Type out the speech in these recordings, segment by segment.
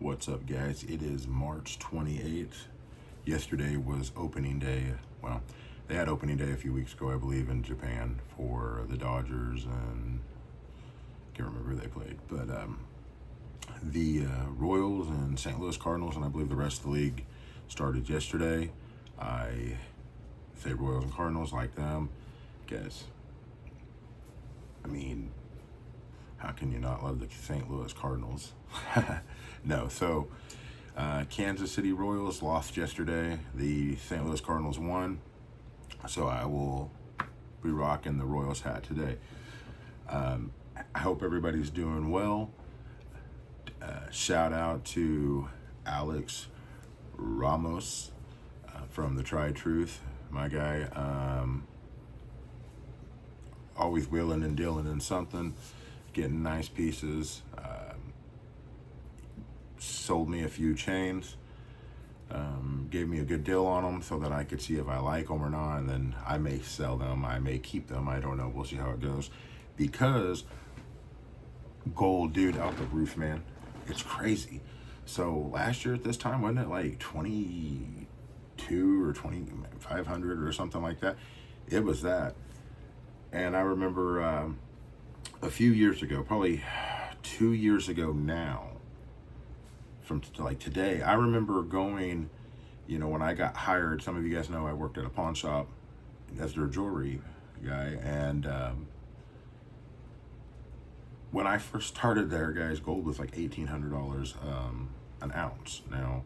What's up, guys? It is March 28th. Yesterday was opening day. Well, they had opening day a few weeks ago, I believe, in Japan for the Dodgers, and I can't remember who they played, but the Royals and St. Louis Cardinals, and I believe the rest of the league started yesterday. I say Royals and Cardinals, like them. Guys, I mean, how can you not love the St. Louis Cardinals? No, so Kansas City Royals lost yesterday. The St. Louis Cardinals won. So I will be rocking the Royals hat today. I hope everybody's doing well. Shout out to Alex Ramos from the Tried Truth, my guy. Always wheeling and dealing in something, getting nice pieces. Sold me a few chains, gave me a good deal on them so that I could see if I like them or not, and then I may sell them, I may keep them, I don't know, we'll see how it goes, because gold, dude, out the roof, man, it's crazy. So last year at this time, wasn't it like 22 or 2,500 or something like that? It was that. And I remember a few years ago, probably 2 years ago now, from like today, I remember going, when I got hired, some of you guys know I worked at a pawn shop as their jewelry guy, and when I first started there, guys, gold was like $1,800 an ounce. Now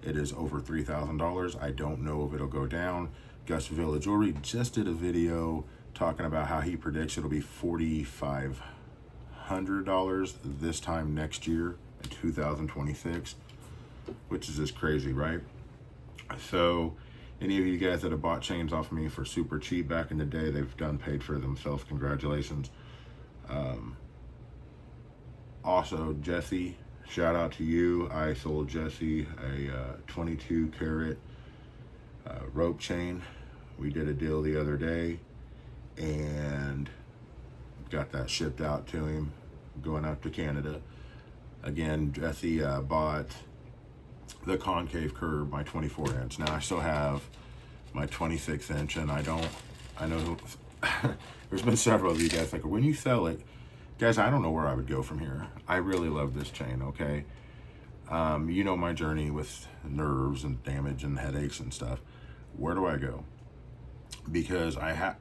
it is over $3,000. I don't know if it'll go down. Gus Villa Jewelry just did a video talking about how he predicts it'll be $4,500 this time next year in 2026, which is just crazy, right? So any of you guys that have bought chains off of me for super cheap back in the day, they've done paid for themselves. Congratulations. Also, Jesse, shout out to you. I sold Jesse a 22 karat rope chain. We did a deal the other day and got that shipped out to him, going up to Canada. Again, Jesse bought the concave curve, my 24 inch. Now I still have my 26 inch, and I know there's been several of you guys like, when you sell it, guys, I don't know where I would go from here. I really love this chain, okay? You know my journey with nerves and damage and headaches and stuff. Where do I go? Because I have,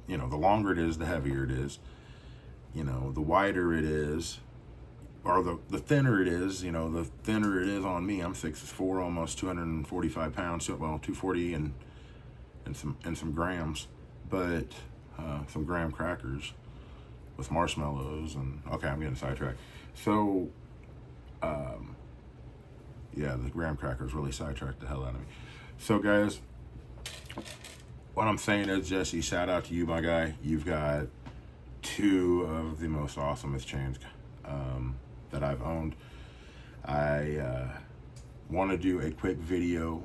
the longer it is, the heavier it is. The wider it is, or the thinner it is, the thinner it is on me. I'm 6'4", almost 245 pounds, so, well, 240 and some grams, but some graham crackers with marshmallows, and okay, I'm getting sidetracked. So, yeah, the graham crackers really sidetracked the hell out of me. So, guys, what I'm saying is, Jesse, shout out to you, my guy. You've got two of the most awesomest chains that I've owned. I want to do a quick video.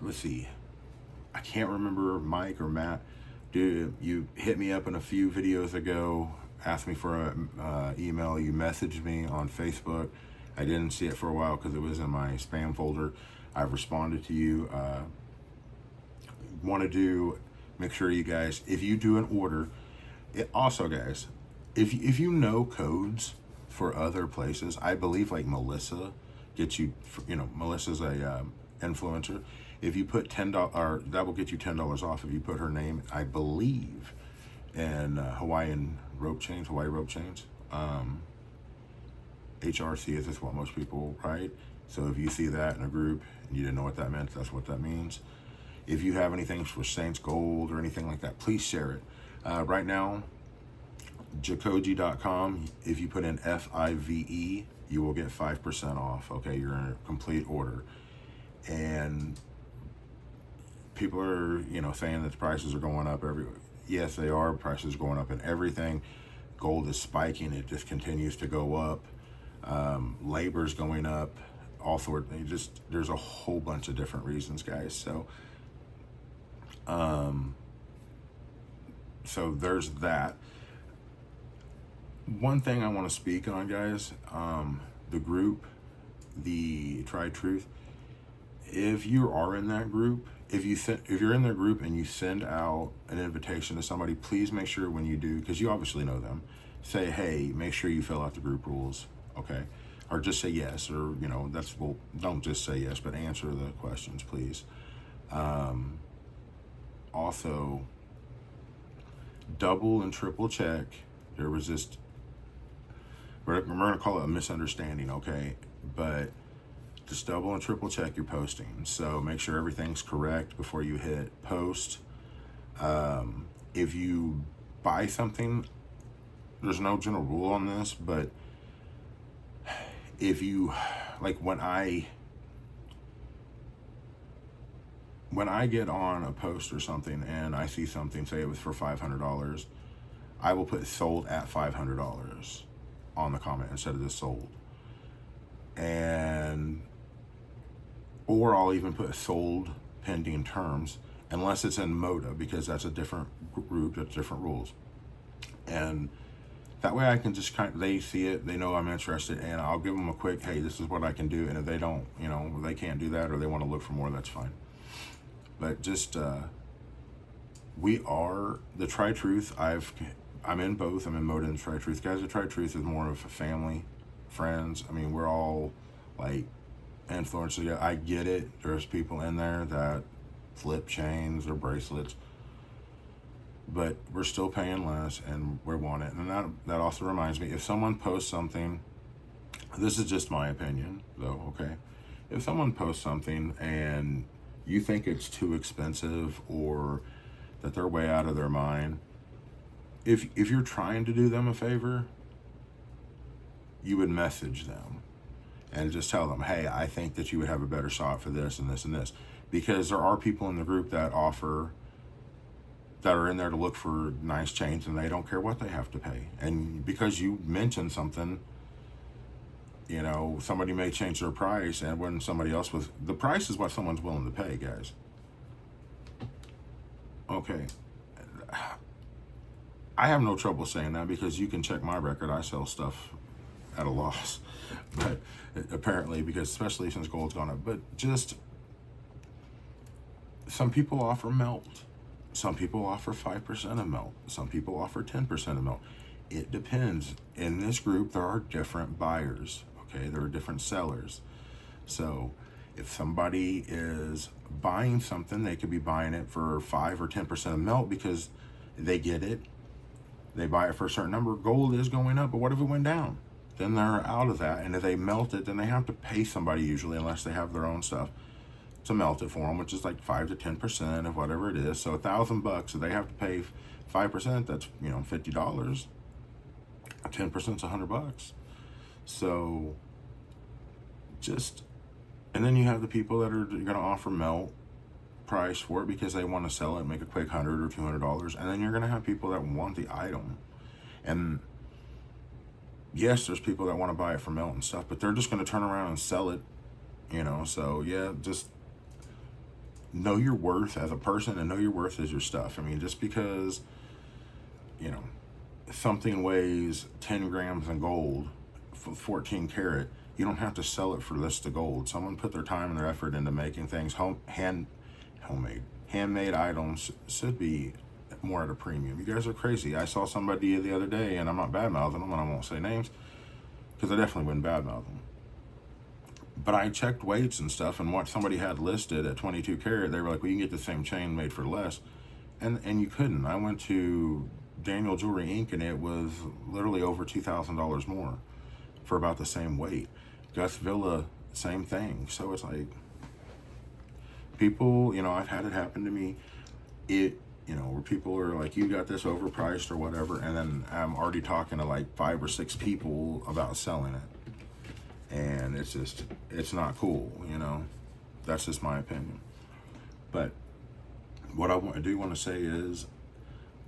Let's see, I can't remember, Mike or Matt, dude, you hit me up in a few videos ago, asked me for an email, you messaged me on Facebook. I didn't see it for a while because it was in my spam folder. I've responded to you. Make sure you guys, if you do an order, also, guys, if you know codes for other places, I believe like Melissa gets you, Melissa's a influencer. If you put $10, or that will get you $10 off if you put her name, I believe, in Hawaii rope chains. HRC is just what most people write. So if you see that in a group and you didn't know what that meant, that's what that means. If you have anything for Saints Gold or anything like that, please share it. Right now, Jacoji.com, if you put in FIVE, you will get 5% off, okay, your complete order. And people are, saying that the prices are going up yes, they are. Prices are going up in everything. Gold is spiking. It just continues to go up. Labor's going up. There's a whole bunch of different reasons, guys. So there's that. one thing I want to speak on, guys, the group, the Try Truth. If you are in that group, if you're in their group and you send out an invitation to somebody, please make sure when you do, because you obviously know them, say, hey, make sure you fill out the group rules, okay? Or just say yes, or well, don't just say yes, but answer the questions, please. Also, double and triple check. There was this, we're gonna call it a misunderstanding, okay? But just double and triple check your posting. So make sure everything's correct before you hit post. If you buy something, there's no general rule on this, but if you, like when I get on a post or something and I see something, say it was for $500, I will put sold at $500 on the comment instead of just sold. Or I'll even put sold pending terms, unless it's in Moda, because that's a different group, that's different rules. And that way I can just they see it, they know I'm interested, and I'll give them a quick, hey, this is what I can do. And if they don't, they can't do that, or they want to look for more, that's fine. But just, we are the Try Truth. I'm in both. I'm in Moda and Try Truth. Guys, the Try Truth is more of a family, friends. I mean, we're all like influencers. I get it. There's people in there that flip chains or bracelets, but we're still paying less and we want it. And that also reminds me, if someone posts something, this is just my opinion though, okay? If someone posts something and you think it's too expensive or that they're way out of their mind, if you're trying to do them a favor, you would message them and just tell them, hey, I think that you would have a better shot for this and this and this. Because there are people in the group that are in there to look for nice chains, and they don't care what they have to pay. And because you mentioned something, somebody may change their price, and when somebody else was, the price is what someone's willing to pay, guys. Okay. I have no trouble saying that, because you can check my record. I sell stuff at a loss, but apparently, because especially since gold's gone up. But just, some people offer melt. Some people offer 5% of melt. Some people offer 10% of melt. It depends. In this group, there are different buyers, okay? There are different sellers. So if somebody is buying something, they could be buying it for 5 or 10% of melt because they get it. They buy it for a certain number. Gold is going up, but what if it went down? Then they're out of that. And if they melt it, then they have to pay somebody usually, unless they have their own stuff, to melt it for them, which is like 5 to 10% of whatever it is. So $1,000, if they have to pay 5%, that's $50. 10% is $100. So just, and then you have the people that are going to offer melt price for it because they want to sell it and make a quick $100 or $200. And then you're going to have people that want the item. And yes, there's people that want to buy it for melt and stuff, but they're just going to turn around and sell it, So yeah, just know your worth as a person and know your worth as your stuff. I mean, just because, something weighs 10 grams in gold, 14 karat, you don't have to sell it for this to gold. Someone put their time and their effort into making things handmade items should be more at a premium. You guys are crazy. I saw somebody the other day, and I'm not bad mouthing them, and I won't say names because I definitely wouldn't bad mouth them. But I checked weights and stuff, and what somebody had listed at 22 karat, they were like, well, you can get the same chain made for less. And you couldn't. I went to Daniel Jewelry Inc., and it was literally over $2,000 more for about the same weight. Gus Villa, same thing. So it's like, people, I've had it happen to me. Where people are like, you got this overpriced or whatever, and then I'm already talking to like 5 or 6 people about selling it. And it's not cool, That's just my opinion. But what I do want to say is,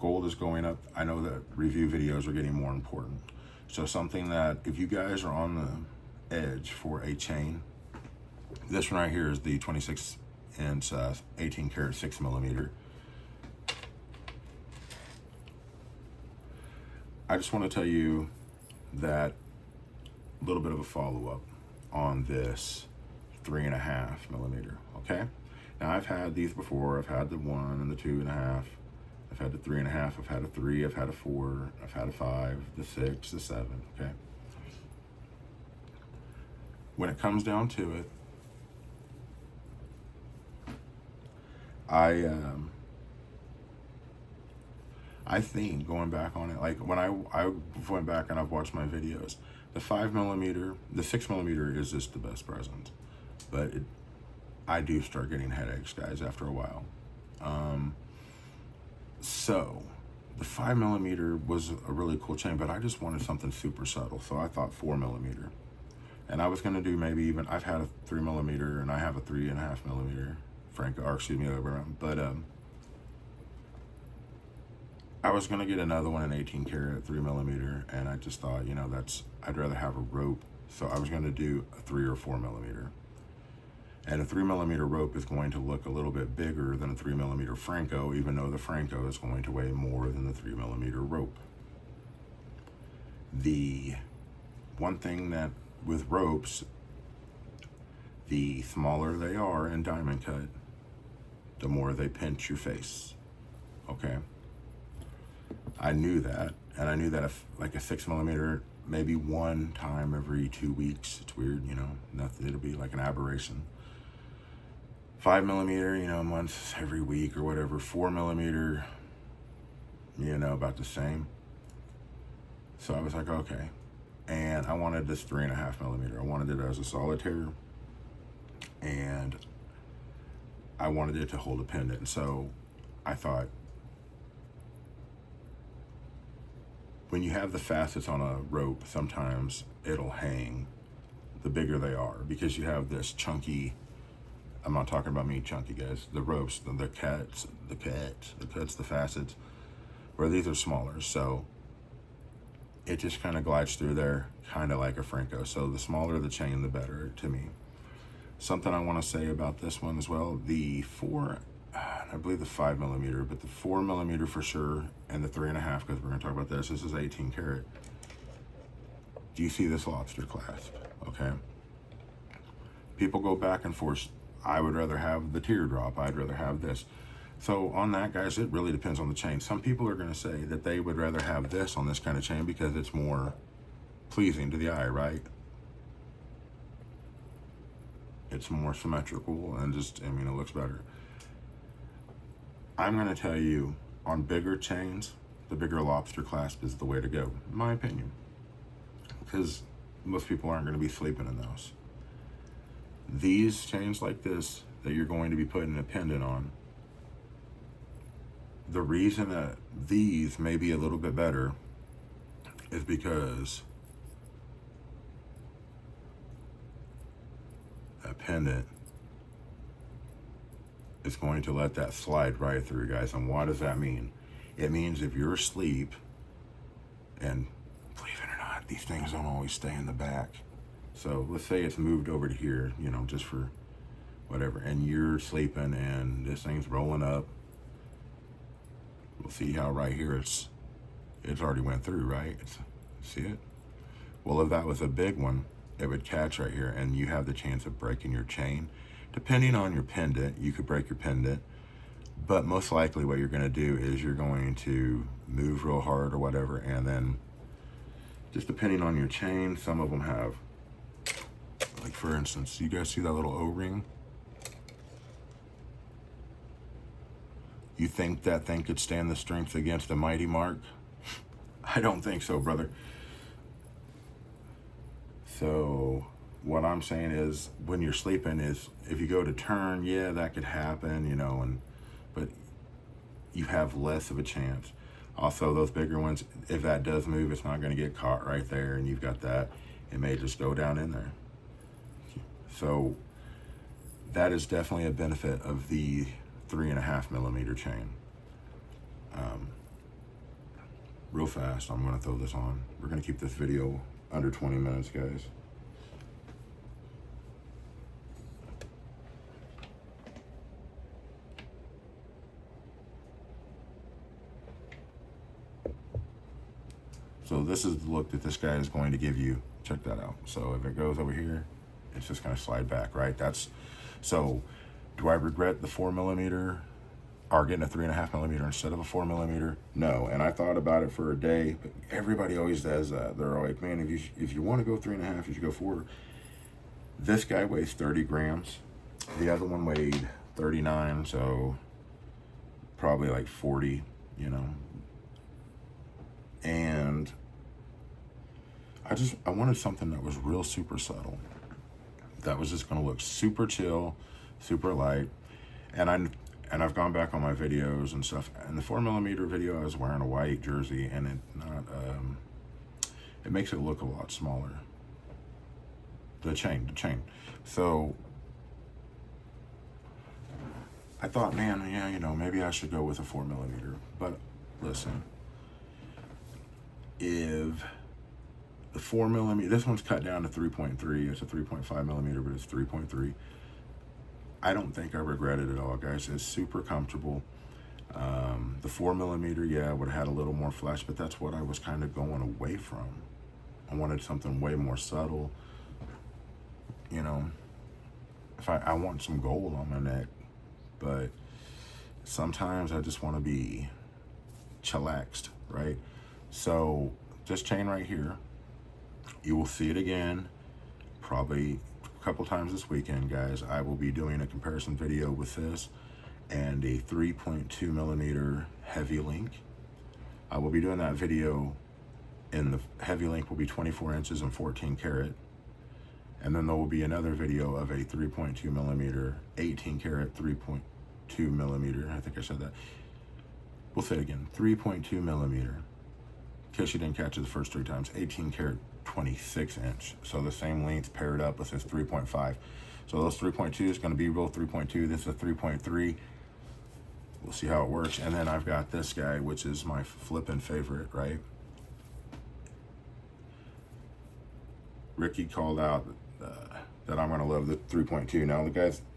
gold is going up. I know that review videos are getting more important. So something that, if you guys are on the edge for a chain, this one right here is the 26-inch 18 karat 6 millimeter. I just want to tell you, that little bit of a follow-up on this 3.5 millimeter. Okay, now I've had these before. I've had the 1 and the 2.5. I've had the 3.5. I've had a 3. I've had a 4. I've had a 5, the 6, the 7. Okay, when it comes down to it, I think, going back on it, like when I went back and I've watched my videos, the 5 millimeter, the 6 millimeter is just the best present, but I do start getting headaches, guys, after a while. So the 5 millimeter was a really cool chain, but I just wanted something super subtle, so I thought 4 millimeter, and I was gonna do maybe even, I've had a 3 millimeter and I have a 3.5 millimeter Franco, or excuse me, but I was gonna get another one, an 18 karat 3 millimeter, and I just thought, you know, I'd rather have a rope, so I was gonna do a 3 or 4 millimeter. And a 3 millimeter rope is going to look a little bit bigger than a 3 millimeter Franco, even though the Franco is going to weigh more than the 3 millimeter rope. The one thing that with ropes, the smaller they are in diamond cut, the more they pinch your face. Okay, I knew that, and I knew that if like a 6 millimeter, maybe one time every 2 weeks, it's weird, you know, nothing, it'll be like an aberration. 5 millimeter, you know, once every week or whatever. 4 millimeter, you know, about the same. So I was like, okay. And I wanted this 3.5 millimeter. I wanted it as a solitaire, and I wanted it to hold a pendant. So I thought, when you have the facets on a rope, sometimes it'll hang the bigger they are, because you have this chunky, I'm not talking about me chunky, guys, the ropes, the cuts, the facets, where these are smaller. So it just kind of glides through there, kind of like a Franco. So the smaller the chain, the better to me. Something I want to say about this one as well, the 4, I believe the 5 millimeter, but the 4 millimeter for sure, and the 3.5, because we're going to talk about this. This is 18 karat. Do you see this lobster clasp? Okay. People go back and forth. I would rather have the teardrop. I'd rather have this. So on that, guys, it really depends on the chain. Some people are going to say that they would rather have this on this kind of chain because it's more pleasing to the eye, right? It's more symmetrical and just, I mean, it looks better. I'm going to tell you, on bigger chains, the bigger lobster clasp is the way to go, in my opinion, because most people aren't going to be sleeping in those. These chains like this that you're going to be putting a pendant on, the reason that these may be a little bit better is because that pendant is going to let that slide right through, guys. And what does that mean? It means if you're asleep, and believe it or not, these things don't always stay in the back. So let's say it's moved over to here, you know, just for whatever, and you're sleeping and this thing's rolling up. We'll see how right here it's already went through, right? See it? Well, if that was a big one, it would catch right here, and you have the chance of breaking your chain. Depending on your pendant, you could break your pendant, but most likely what you're going to do is you're going to move real hard or whatever, and then just depending on your chain, some of them have, like for instance, you guys see that little O-ring? You think that thing could stand the strength against a Mighty Mark? I don't think so, brother. So what I'm saying is, when you're sleeping, is if you go to turn, yeah, that could happen, you know, but you have less of a chance. Also, those bigger ones, if that does move, it's not going to get caught right there, and you've got that. It may just go down in there. So that is definitely a benefit of the 3.5 millimeter chain. Real fast, I'm going to throw this on. We're going to keep this video under 20 minutes, guys. So So this is the look that this guy is going to give you. Check that out. So if it goes over here, it's just going to slide back, right? So do I regret the 4mm or getting a 3.5mm instead of a 4mm? No. And I thought about it for a day, but everybody always does that. They're like, man, if you want to go 3.5, you should go 4. This guy weighs 30 grams. The other one weighed 39, so probably like 40, you know. And I wanted something that was real super subtle, that was just going to look super chill, super light. And I've gone back on my videos and stuff. And the 4mm video, I was wearing a white jersey, and it makes it look a lot smaller. The chain. So I thought, man, yeah, you know, maybe I should go with a 4mm. But listen, if the 4mm, this one's cut down to 3.3. It's a 3.5mm, but it's 3.3. I don't think I regret it at all, guys. It's super comfortable. The 4mm, yeah, would have had a little more flash, but that's what I was kind of going away from. I wanted something way more subtle. You know, if I want some gold on my neck, but sometimes I just want to be chillaxed, right? So this chain right here, you will see it again, probably a couple times this weekend, guys. I will be doing a comparison video with this and a 3.2mm heavy link. I will be doing that video, and the heavy link will be 24 inches and 14 karat. And then there will be another video of a 3.2mm, 18 karat, 3.2mm. I think I said that. We'll say it again, 3.2mm. In case you didn't catch it the first 3 times, 18 karat, 26 inch. So the same length paired up with this 3.5. So those 3.2 is going to be real 3.2. This is a 3.3. We'll see how it works. And then I've got this guy, which is my flipping favorite, right? Ricky called out that I'm going to love the 3.2. Now,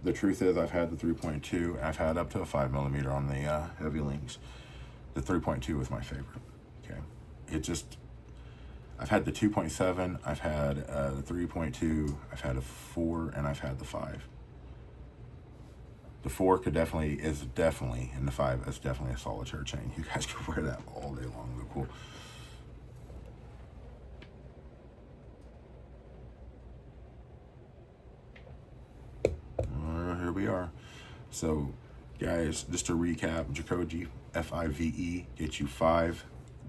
the truth is, I've had the 3.2. I've had up to a 5mm on the heavy links. The 3.2 was my favorite. Okay, I've had the 2.7. I've had the 3.2. I've had a 4, and I've had the 5. The 4 is definitely, and the 5 is definitely a solitaire chain. You guys could wear that all day long. They're cool. Here we are. So, guys, just to recap, Jacoji, FIVE, gets you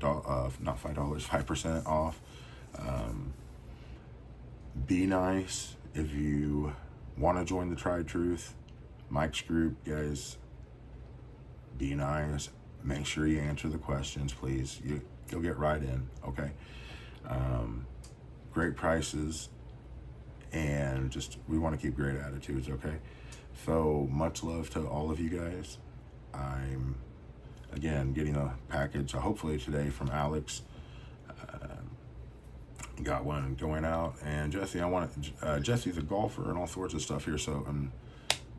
not $5, 5% off. Be nice if you want to join the Tried Truth Mike's group, guys. Be nice. Make sure you answer the questions, please. You'll get right in, okay? Great prices, and just we want to keep great attitudes, okay? So much love to all of you guys. I'm again getting a package hopefully today from Alex. Got one going out, and Jesse, Jesse's a golfer and all sorts of stuff here, so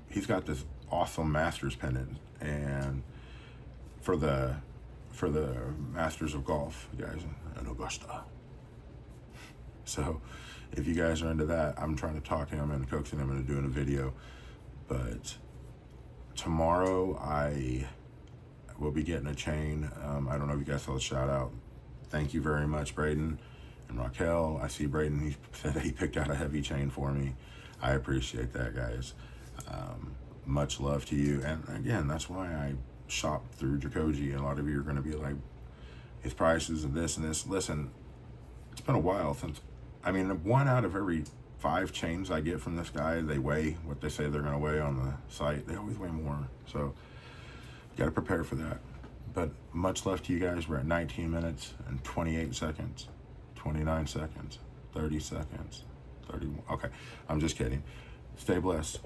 he's got this awesome Masters pennant, and for the Masters of Golf, you guys, in Augusta. So if you guys are into that, I'm trying to talk him and coaxing him into doing a video. But tomorrow I will be getting a chain. I don't know if you guys saw the shout out. Thank you very much, Braden and Raquel. I see Braden, he said he picked out a heavy chain for me. I appreciate that, guys. Much love to you. And again, that's why I shop through Jacoji. And a lot of you are going to be like, his prices and this and this. Listen, it's been a while since, 1 out of every 5 chains I get from this guy, they weigh what they say they're going to weigh on the site. They always weigh more. So got to prepare for that. But much love to you guys. We're at 19 minutes and 28 seconds, 29 seconds, 30 seconds, 31. Okay, I'm just kidding. Stay blessed.